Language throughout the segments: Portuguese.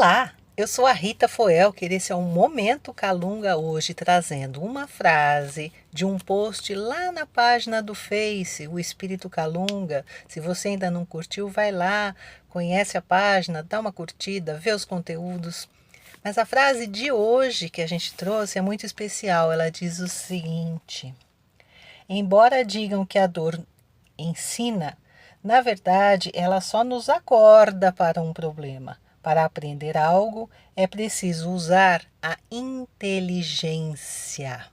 Olá, eu sou a Rita Foelker, esse é um Momento Calunga hoje, trazendo uma frase de um post lá na página do Face, o Espírito Calunga. Se você ainda não curtiu, vai lá, conhece a página, dá uma curtida, vê os conteúdos. Mas a frase de hoje que a gente trouxe é muito especial, ela diz o seguinte: embora digam que a dor ensina, na verdade, ela só nos acorda para um problema. Para aprender algo, é preciso usar a inteligência.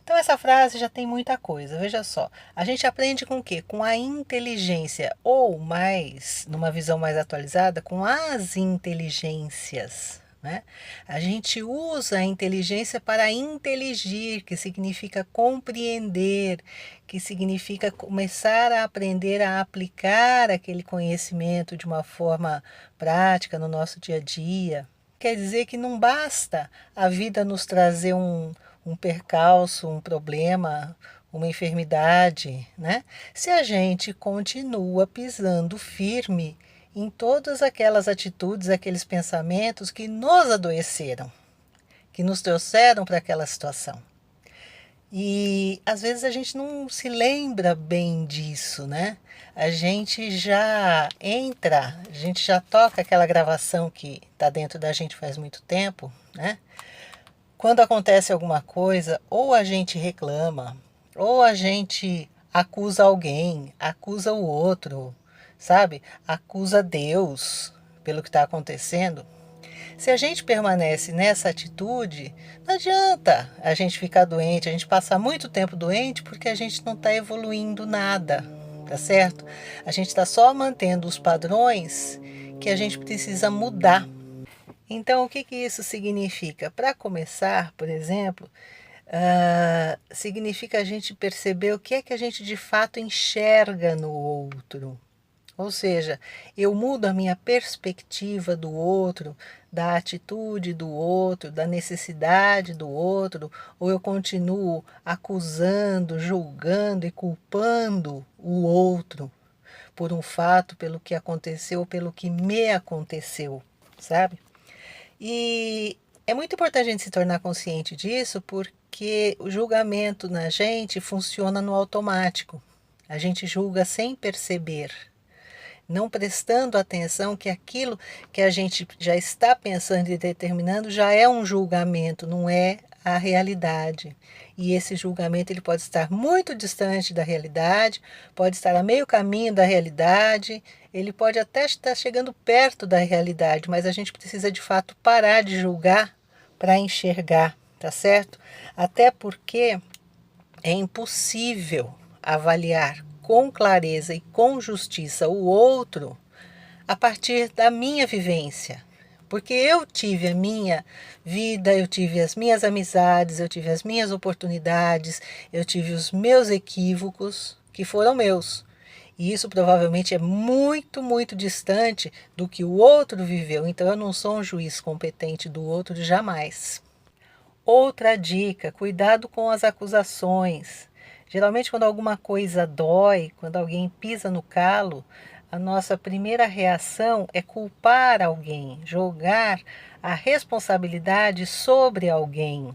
Então, essa frase já tem muita coisa. Veja só, a gente aprende com o quê? Com a inteligência, ou mais, numa visão mais atualizada, com as inteligências. Né? A gente usa a inteligência para inteligir, que significa compreender, que significa começar a aprender a aplicar aquele conhecimento de uma forma prática no nosso dia a dia. Quer dizer que não basta a vida nos trazer um percalço, um problema, uma enfermidade, né? Se a gente continua pisando firme em todas aquelas atitudes, aqueles pensamentos que nos adoeceram, que nos trouxeram para aquela situação. E às vezes a gente não se lembra bem disso, né? A gente já entra, a gente já toca aquela gravação que está dentro da gente faz muito tempo, né? Quando acontece alguma coisa, ou a gente reclama, ou a gente acusa alguém, acusa o outro, sabe? Acusa Deus pelo que está acontecendo. Se a gente permanece nessa atitude, não adianta a gente ficar doente, a gente passar muito tempo doente porque a gente não está evoluindo nada, tá certo? A gente está só mantendo os padrões que a gente precisa mudar. Então, o que isso significa? Para começar, por exemplo, significa a gente perceber o que é que a gente de fato enxerga no outro. Ou seja, eu mudo a minha perspectiva do outro, da atitude do outro, da necessidade do outro, ou eu continuo acusando, julgando e culpando o outro por um fato, pelo que aconteceu, pelo que me aconteceu, sabe? E é muito importante a gente se tornar consciente disso, porque o julgamento na gente funciona no automático. A gente julga sem perceber, não prestando atenção que aquilo que a gente já está pensando e determinando já é um julgamento, não é a realidade. E esse julgamento ele pode estar muito distante da realidade, pode estar a meio caminho da realidade, ele pode até estar chegando perto da realidade, mas a gente precisa de fato parar de julgar para enxergar, tá certo? Até porque é impossível avaliar com clareza e com justiça o outro a partir da minha vivência. Porque eu tive a minha vida, eu tive as minhas amizades, eu tive as minhas oportunidades, eu tive os meus equívocos que foram meus. E isso provavelmente é muito, muito distante do que o outro viveu. Então eu não sou um juiz competente do outro jamais. Outra dica, cuidado com as acusações. Geralmente quando alguma coisa dói, quando alguém pisa no calo, a nossa primeira reação é culpar alguém, jogar a responsabilidade sobre alguém,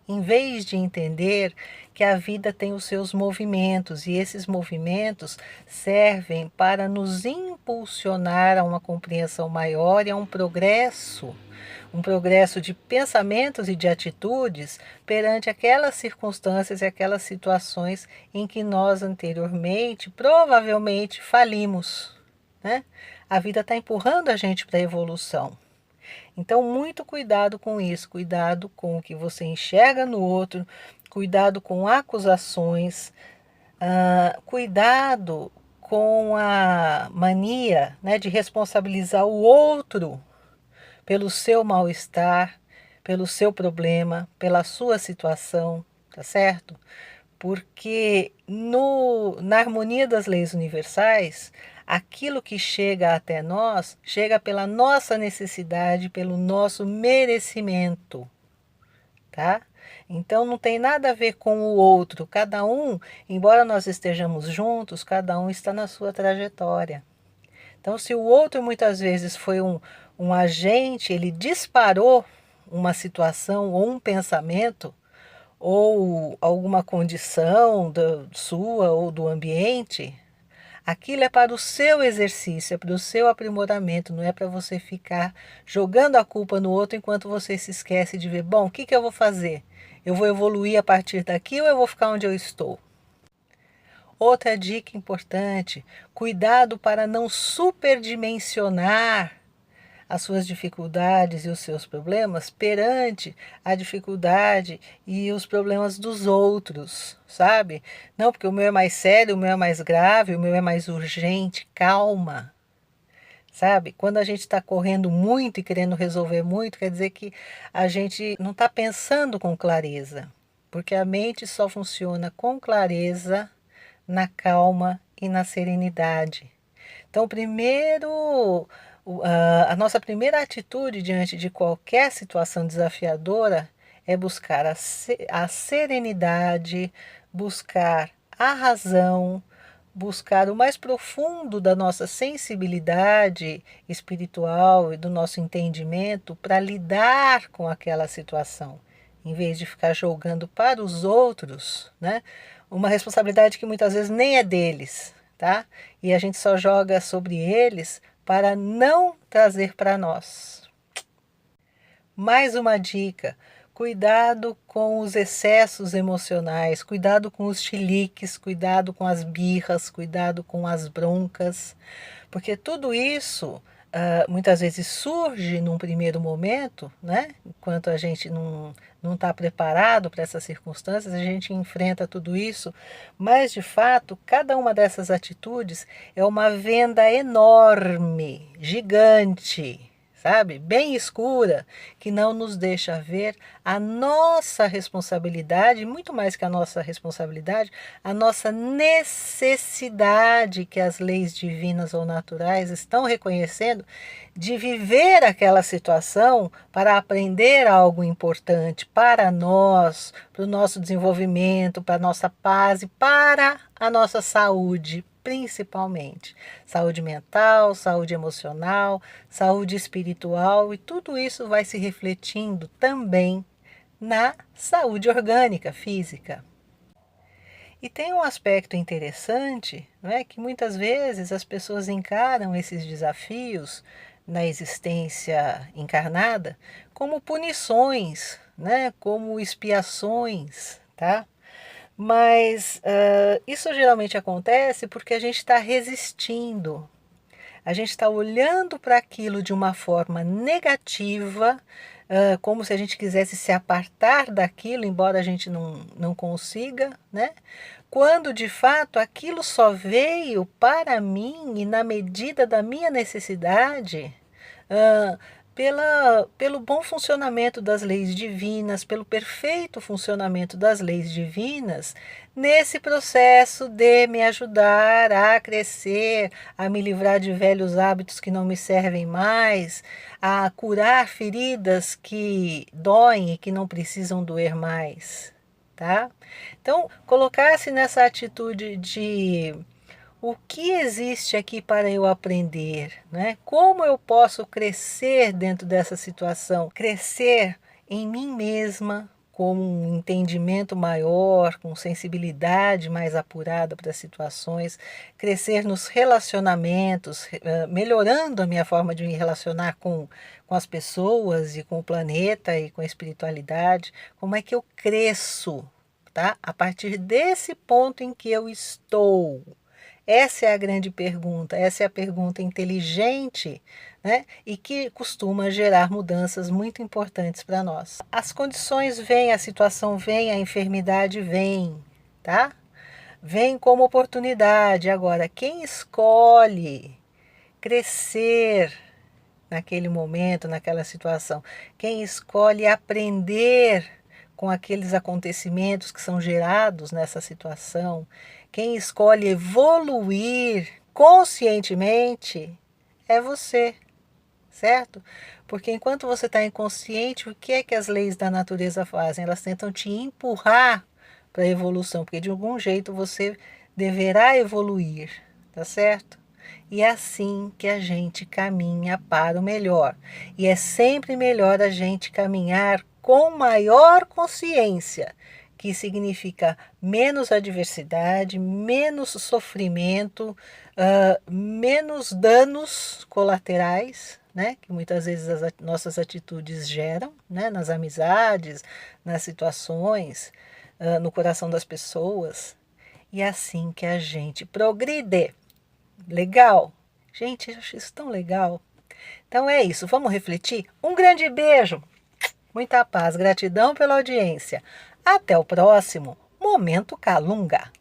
em vez de entender que a vida tem os seus movimentos e esses movimentos servem para nos impulsionar a uma compreensão maior e a um progresso de pensamentos e de atitudes perante aquelas circunstâncias e aquelas situações em que nós anteriormente provavelmente falimos, né? A vida está empurrando a gente para a evolução. Então, muito cuidado com isso, cuidado com o que você enxerga no outro, cuidado com acusações, cuidado com a mania, né, de responsabilizar o outro pelo seu mal-estar, pelo seu problema, pela sua situação, tá certo? Porque na harmonia das leis universais, aquilo que chega até nós, chega pela nossa necessidade, pelo nosso merecimento, tá? Então não tem nada a ver com o outro, cada um, embora nós estejamos juntos, cada um está na sua trajetória. Então, se o outro muitas vezes foi um agente, ele disparou uma situação ou um pensamento, ou alguma condição sua ou do ambiente, aquilo é para o seu exercício, é para o seu aprimoramento, não é para você ficar jogando a culpa no outro enquanto você se esquece de ver, bom, o que que eu vou fazer? Eu vou evoluir a partir daqui ou eu vou ficar onde eu estou? Outra dica importante: cuidado para não superdimensionar as suas dificuldades e os seus problemas perante a dificuldade e os problemas dos outros, sabe? Não, porque o meu é mais sério, o meu é mais grave, o meu é mais urgente. Calma, sabe? Quando a gente está correndo muito e querendo resolver muito, quer dizer que a gente não está pensando com clareza, porque a mente só funciona com clareza na calma e na serenidade. Então, a nossa primeira atitude diante de qualquer situação desafiadora é buscar a serenidade, buscar a razão, buscar o mais profundo da nossa sensibilidade espiritual e do nosso entendimento para lidar com aquela situação, em vez de ficar jogando para os outros, né? Uma responsabilidade que muitas vezes nem é deles, tá? E a gente só joga sobre eles para não trazer para nós. Mais uma dica: cuidado com os excessos emocionais, cuidado com os chiliques, cuidado com as birras, cuidado com as broncas, porque tudo isso muitas vezes surge num primeiro momento, né? Enquanto a gente não está preparado para essas circunstâncias, a gente enfrenta tudo isso, mas de fato, cada uma dessas atitudes é uma venda enorme, gigante, sabe? Bem escura, que não nos deixa ver a nossa responsabilidade, muito mais que a nossa responsabilidade, a nossa necessidade que as leis divinas ou naturais estão reconhecendo de viver aquela situação para aprender algo importante para nós, para o nosso desenvolvimento, para a nossa paz e para a nossa saúde, principalmente. Saúde mental, saúde emocional, saúde espiritual, e tudo isso vai se refletindo também na saúde orgânica, física. E tem um aspecto interessante, não é, que muitas vezes as pessoas encaram esses desafios na existência encarnada como punições, né, como expiações, tá? Mas isso geralmente acontece porque a gente está resistindo, a gente está olhando para aquilo de uma forma negativa, como se a gente quisesse se apartar daquilo, embora a gente não consiga, né? Quando de fato aquilo só veio para mim e na medida da minha necessidade, ah, pelo bom funcionamento das leis divinas, pelo perfeito funcionamento das leis divinas, nesse processo de me ajudar a crescer, a me livrar de velhos hábitos que não me servem mais, a curar feridas que doem e que não precisam doer mais, tá? Então, colocar-se nessa atitude de o que existe aqui para eu aprender, né? Como eu posso crescer dentro dessa situação? Crescer em mim mesma, com um entendimento maior, com sensibilidade mais apurada para as situações, crescer nos relacionamentos, melhorando a minha forma de me relacionar com as pessoas e com o planeta e com a espiritualidade. Como é que eu cresço, tá? A partir desse ponto em que eu estou. Essa é a grande pergunta, essa é a pergunta inteligente, né? E que costuma gerar mudanças muito importantes para nós. As condições vêm, a situação vem, a enfermidade vem, tá? Vem como oportunidade. Agora, quem escolhe crescer naquele momento, naquela situação, quem escolhe aprender com aqueles acontecimentos que são gerados nessa situação, quem escolhe evoluir conscientemente é você, certo? Porque enquanto você está inconsciente, o que é que as leis da natureza fazem? Elas tentam te empurrar para a evolução, porque de algum jeito você deverá evoluir, tá certo? E é assim que a gente caminha para o melhor. E é sempre melhor a gente caminhar com maior consciência, que significa menos adversidade, menos sofrimento, menos danos colaterais, né, que muitas vezes as nossas atitudes geram, né, nas amizades, nas situações, no coração das pessoas. E é assim que a gente progride. Legal? Gente, eu acho isso tão legal. Então é isso, vamos refletir? Um grande beijo, muita paz, gratidão pela audiência. Até o próximo Momento Calunga.